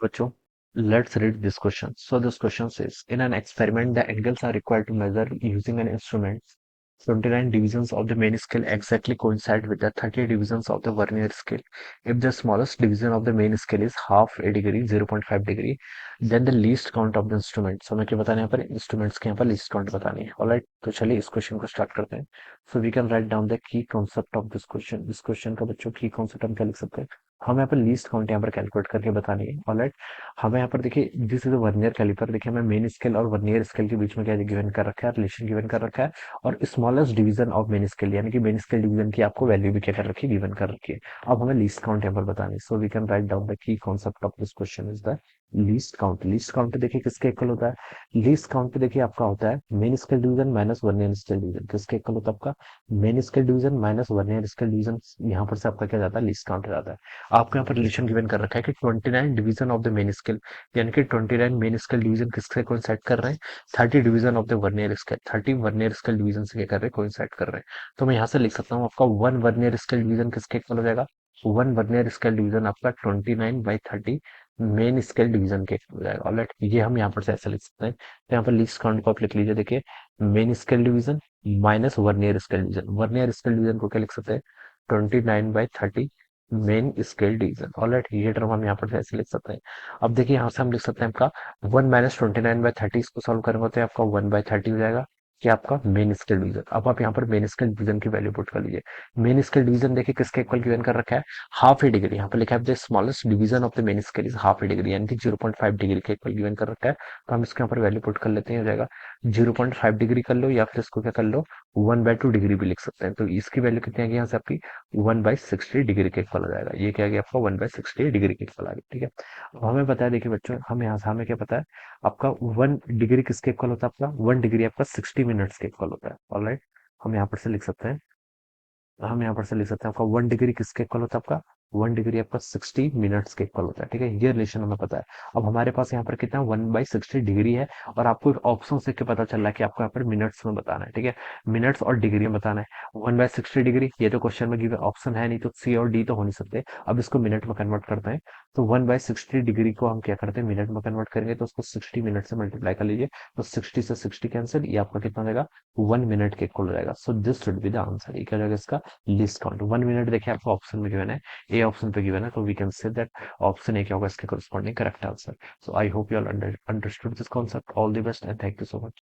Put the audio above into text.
बच्चों, let's read this question. So this question says, in an experiment, the angles are required to measure using an instrument. 29 divisions of the main scale exactly coincide with the 30 divisions of the vernier scale. If the smallest division of the main scale is half a degree, 0.5 degree, then the least count of the instrument. So हमें क्या बताना है यहाँ पर instruments के यहाँ पर least count बतानी है. ऑलराइट, तो चलिए इस क्वेश्चन को स्टार्ट करते हैं. So we can write down the key concept of this question. इस क्वेश्चन का बच्चों की कॉन्सेप्ट हम क्या लिख सकते हैं. हमें यहाँ पर लीस्ट काउंट यहाँ पर कैलकुलेट करके बतानी है. ऑलराइट, हमें यहाँ पर देखिए दिस इज वर्नियर कैलिपर. देखिए हमें मेन स्केल और वर्नियर स्केल के बीच में क्या गिवन कर रखा है, रिलेशन गिवन कर रखा है. और smallest division of main scale यानी कि मेन स्केल डिवीजन की आपको वैल्यू भी क्या कर रखी है, गिवन कर रखी है. अब हमें लीस्ट काउंट यहाँ पर बतानी है. So we can write down the key concept of this question is the least count. Least count देखिए किसके इक्वल होता है. लीस्ट काउंट देखिए आपका होता है main scale division minus vernier scale division. किसके इक्वल होता है आपका main scale division minus vernier scale division. यहाँ पर से आपका क्या जाता है, लीस्ट काउंट जाता है. आपको यहाँ पर रिलेशन गिवन कर रखा है कि 29 division of the main scale यानी कि 29 मेन स्केल डिवीजन किससे कोइंसाइड कर रहे हैं, 30 division of the vernier scale, 30 vernier scale division से क्या कर रहे हैं, कोइंसाइड कर रहे हैं. तो मैं यहाँ से लिख सकता हूँ आपका वन वर्नियर स्केल डिवीजन किसके इक्वल हो जाएगा. वन वर्नियर स्केल डिवीजन आपका 29/30 मेन स्केल डिवीजन के इक्वल हो जाएगा. ऑलराइट, ये हम यहाँ पर से ऐसे लिख सकते हैं. तो यहाँ पर लीस्ट काउंट को आप लिख लीजिए. देखिए main scale division minus vernier scale division. Vernier scale division को क्या लिख सकते हैं, 29/30 मेन स्केल डिवीजन. ऑलराइट, ये टर्म हम यहाँ पर ऐसे लिख सकते हैं. अब देखिए यहाँ से हम लिख सकते हैं आपका 1 - 29/30. इसको सॉल्व करेंगे तो आपका 1/30 हो जाएगा कि आपका मेन स्केल डिवीजन. अब आप यहाँ पर मेन स्केल डिवीजन की वैल्यू पुट कर लीजिए. मेन स्केल डिवीजन देखिए किसके इक्वल गिवन कर रखा है, हाफ ए डिग्री. यहाँ पर लिखा है the smallest division of the main scale is half A degree यानी कि 0.5 डिग्री के इक्वल गिवन कर रखा है. तो हम इसके यहाँ पर वैल्यू पुट कर लेते हैं. हो जाएगा 0.5 डिग्री कर लो या फिर इसको क्या कर लो 1/2 डिग्री भी लिख सकते हैं. तो इसकी वैल्यू कितनी आ गई यहाँ से आपकी 1/60 डिग्री के इक्वल हो जाएगा. ये क्या आ गया आपका 1/60 डिग्री के इक्वल आ गया. ठीक है, अब हमें पता है देखिए बच्चों, हम यहाँ से हमें क्या पता है आपका 1 डिग्री किसके इक्वल होता है, आपका 1 डिग्री आपका 60 मिनट्स के इक्वल होता है. ऑलराइट, हम यहाँ पर से लिख सकते हैं, हम यहाँ पर से लिख सकते हैं आपका 1 डिग्री किसके इक्वल होता है, आपका 1 डिग्री आपका 60 मिनट्स के इक्वल होता है. ठीक है, ये रिलेशन हमें पता है. अब हमारे पास यहाँ पर कितना 1/60 डिग्री है और आपको ऑप्शन से क्या पता चल रहा है कि आपको यहाँ पर मिनट्स में बताना है. ठीक है, मिनट्स और डिग्री में बताना है. 1/60 डिग्री ये तो क्वेश्चन में गिवन ऑप्शन है नहीं, तो सी और डी तो हो नहीं सकते. अब इसको मिनट में कन्वर्ट करते हैं. तो 1/60 डिग्री को हम क्या करते हैं, मिनट में कन्वर्ट करेंगे तो उसको 60 मिनट से मल्टीप्लाई कर लीजिए. तो 60 से 60 कैंसिल, ये आपका कितना हो जाएगा 1 मिनट के इक्वल हो जाएगा. So this should be the answer. ये क्या हो जाएगा इसका लिस्ट काउंट. 1 मिनट देखिए आपको ऑप्शन में गिवन है, ए ऑप्शन पे गिवन है. तो we can say that option A क्या होगा इसके corresponding correct answer. So I hope you all understood this concept. All the best and thank you so much.